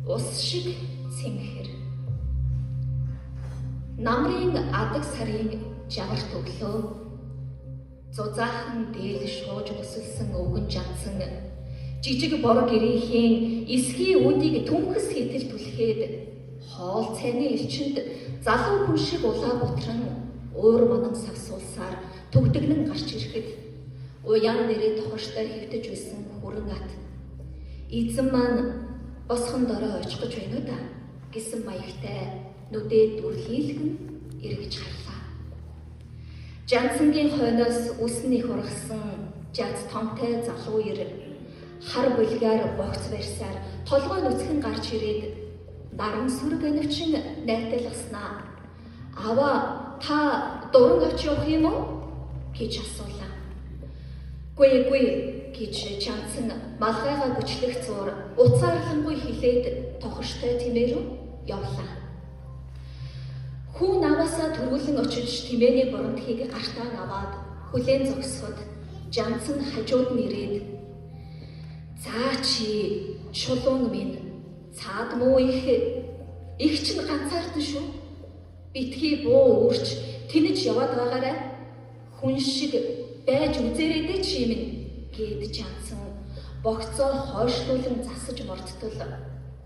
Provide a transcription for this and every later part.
ус шиг цэмхэр. Намрын адаг сарын жагарт өглөө зузаахан дээл шууж өсөлсөн өвгөн жансан жижиг бор гэрээхийн эсхийн үдийг түнхэс хитэл түлхээд хоол цайны элчинд залуу хүн шиг улаа бутран уур манан савсуулсаар төгдөгнөн гарч ирэхэд уян нэрээ тохорштой хэвтэж байсан хүрэн ат эзэн маань босхон дорой очихж байна да гэсэн маягтай нүдээ дүрлийлгэн эргэж харлаа. Жансангийн хойноос үсэн их ургасан жаз томтой залуу ир хар булгаар богц барьсаар толгой нүцгэн гарч ирээд наран сүрэг анивчин найталгаснаа. Аваа та дуран авч явах юм уу гэж асуулаа. Гүй гэж Жансан малгайгаа бүчлэх зуур уцаарлангүй хилээд тохорштой тиймэрүү явлаа. Хүн наваасаа төрүүлэн очиж тимээний бурамтхийг гартаа аваад хүлээн зогсоход Жансан хажууд нь ирээд "За чи чулуун минь цаад муу их чинь ганцаардсан шүү. Битгий буу үрч тэнэж яваад байгаарай. Хүн шиг байж үзээрэй дээ чи минь" гэд Жансан богцоо хойшлуулан засаж мордтол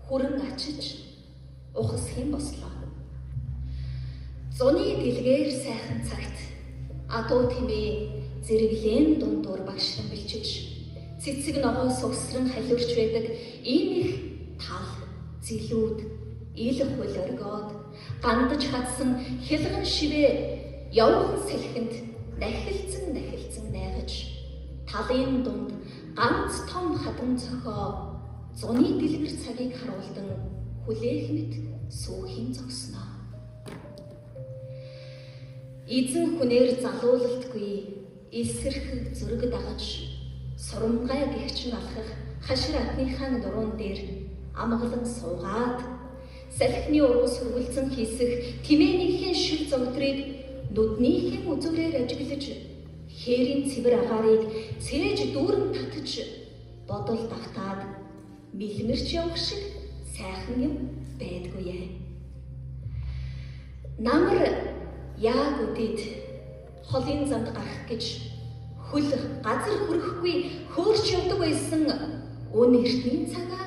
хүрэн ачиж ухас хэм бослоо. Зуны дэлгээр сайхан цагт адуу тэмээ зэрэглэн дундуур багшлан бэлчиж цэцэг ногоос өсрөн халиурч байдаг ийм их тал зилүүд ил хөл оргоод гандаж хадсан хялган шивээ явхан сэлхэнд нахилцэн найгаж талын дунд ганц том хадан цохоо зуны дэлгэр цагийг харуулдан хүлээх мэт сүүхийн зогсноо. Эзэн хүнээр залуулалтгүй эсрэх зүрэг дагаж сурамгай гихчин алхах хашир атныхаа нуруунд дээр амгалан суугаад салхины ургус хөргөлцөн хийсэх тимээнийхэн шив зогдрыг нүднийхэн үзүүрээр ажиглаж хээрийн цэвэр агаарыг цээж дүүрэн татж бодол давтаад мэлмэрч явах шиг сайхан юм байдгүй. Намар яг үдэд холын замд гарах гэж хөл газар хүрэхгүй хөөрч явдаг байсан өн эртний цагаа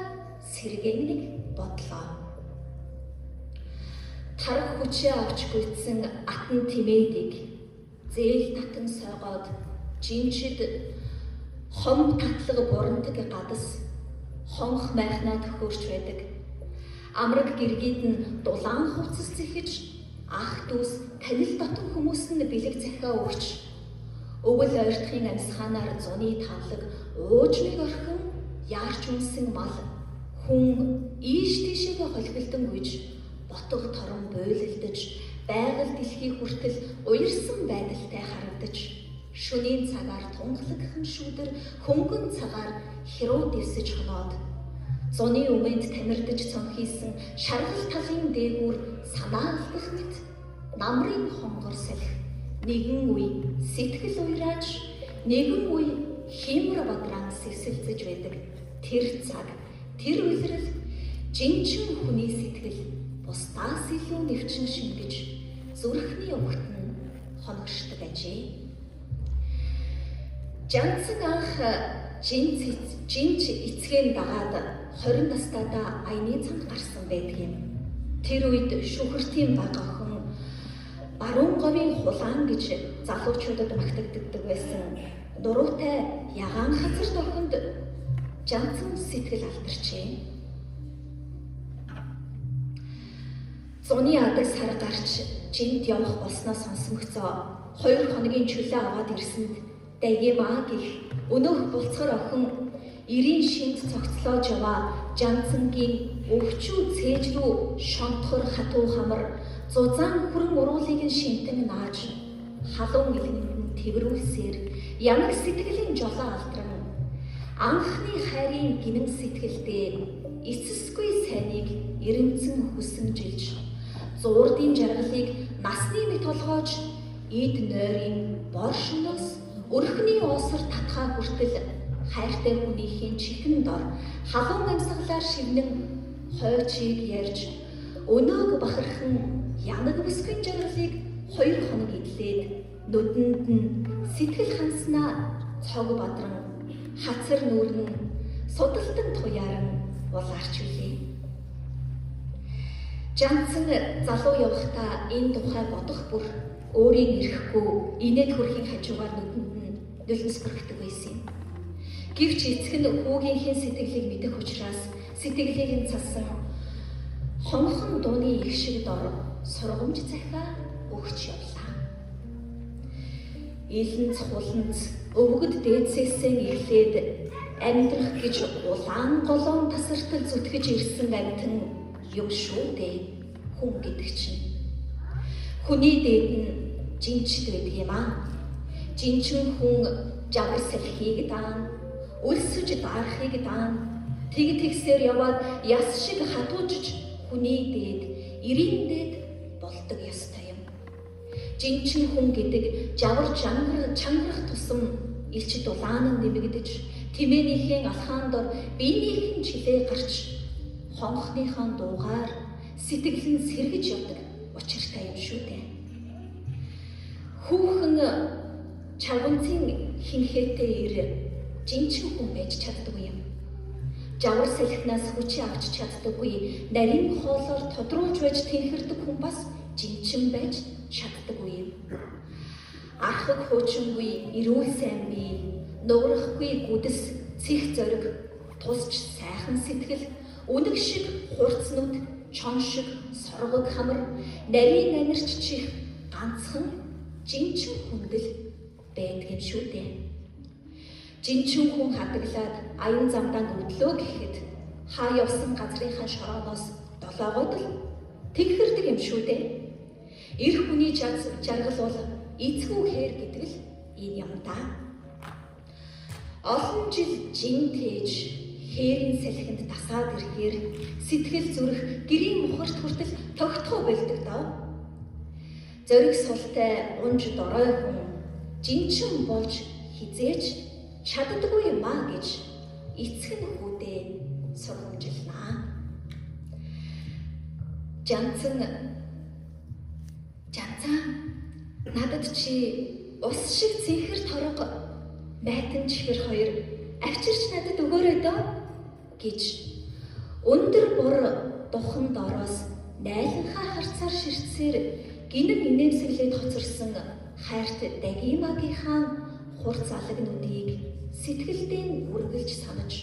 сэргээнэг бодлоо. Тарх хүчээ авч гүйцсэн атан тимээдийг зээл татан сойгоод жинчид хом татлаг бурандаг гадас хонх майхнаа төхөөрч байдаг. Амраг гэргийд нь дулаан хувцас зэхэж ах дүүс танил дотн хүмүүс нь бэлэг захиа өгч өвөл ойртохын амьсгаанаар зуны тавлаг уужмыг орхин яарч үнсэн мал хүн ийш тийшээгээ холбилдан гүйж ботго торон буйлалдаж байгаль дэлхий хүртэл уярсан байдалтай харагдаж шөнийн цагаар тунхлагхан шүүдэр хөнгөн цагаар херуу дэвсэж хоноод зуны өмнөд тамирдаж цонхийсэн шаргал талын дээгүүр санаа алдах мэт намрын хонгор салхи нэгэн үе сэтгэл уйрааж нэгэн үе хиймэр бадран сэвсэлзэж байдаг. Тэр цаг тэр үйлрэл жинчин хүний сэтгэл бусдаас илүү нэвчин шингэж зүрхний өгтөн хоногшдог ажээ. Жансан анх жинч эцгийн дагаад 20 настайдаа аяны цанд гарсан байдаг юм. Тэр үед шүүхэртийн баг охин баруун говийн хулаан гэж залуучуудад магтагддаг байсан нуруутай ягаан хазар дохинд Жансан сэтгэл алдарчээ. Зуны адаг сар гарч жинт явах болсноо сонсмогцоо 2 хоногийн чөлөө аваад ирсэнд дагимаа гих өнөөх булцгар охин эрийн шинт цогцлоож яваа Жансангийн өвчүү цээж рүү шонтхор хатуу хамар зузаан хүрэн уруулыг нь шинтэн нааж халуун илгэнд тэрвүүлсээр ямаг сэтгэлийн жолоо алдран анхны хайрын гинэн сэтгэлдээ эцэсгүй сайныг эренцэн хүсэмжилж зуурдын жаргалыг насны мэт толгоож эд нойрын бор шөнөөс өрхний уусар татхаа хүртэл хайртай хүнийхээ чихэн дор халуун амьсгалаар шивнэн хойчийг ярьж өнөөг бахархан янаг бүсгүйн жаргалыг 2 хоног идлээд нүдэнд нь сэтгэл ханснаа цог бадран хацар нүүрэн судалтан туяаран улаарч үлээ. Жанцан залуу явахдаа энэ тухай бодох бүр өөрийн ирэхгүй инээд хөрхийн хажуугаар нүдэнд нь нулимс бүрхдэг байсан юм. Гэвч эцэг нь хүүгийнхээ сэтгэлийг мэдэх учраас сэтгэлийг нь цасан хонхон дууны их шиг дор сургамж захиа өгч явлаа. Илэнц хуланц өвгөд дээдсээсээ эхлээд амьдрах гэж улаан голоон тасартал зүтгэж ирсэн амьтан юм шүү дээ хүн гэдэг чинь. Хүний дээд нь жинчд байдаг юм аа. Жинчин хүн жавар салхийг даана, өлсөж дарахыг даана, тэгсээр яваад яс шиг хатуужж хүний дээд, эрийн дээд болдог ёстой юм. Жинчин хүн гэдэг жавар чангарах тусам илч дулаан нэмэгдэж, тэмээнийхэн алхаан дор биенийхэн жилээ гарч, хонхныхаа дуугаар сэтгэл нь сэргэж явдаг учиртай юм шүү дээ. Хүүхэн чавганцын хинхээтэй ир жинчин хүн байж чаддаггүй юм. Жавар салхинаас хүчээ авч чаддаггүй, нарийн хоолоор тодруулж байж тэнхэрдэг хүн бас жинчин байж чаддаггүй юм. Архаг хуучингүй, эрүүл сайн бие, нуурахгүй гүдэс, цэх зориг, тусч сайхан сэтгэл, үнэг шиг хурцнууд, чон шиг соргог хамар, нарийн анирч чих ганцхан жинчин хүндэл байдаг юм шүү дээ. Жинчин хүн хадгалаад аян замдаа өдлөө гэхэд хаа явсан газрынхаа шорооноос долоогоод л тэгхэрдэг юм шүү дээ. Эр хүний жаргал бол эцгүү хээр гэдэг л энэ юм да. Олон жил жин тээж хээрийн салхинд тасаад ирэхээр сэтгэл зүрх гэрийн мухарт хүртэл тогтхоо байлдаг даа. Зориг султай унж дорой хүн жинчин болж хизээж чаддаггүй юм аа гэж эцэг нь хүүдээ сургамжилнаа. Жанцан надад чи ус шиг зинхэр торго байтан чихэр хоёр авчирч надад өгөөрэй дөө гэж өндөр бур духан дороос найланхаа харцаар ширтсээр гинэг инээмсэглээд хоцорсон хайрт дагимагийнхаа хурц алагнуудыг сэтгэлдээ үргэлж санаж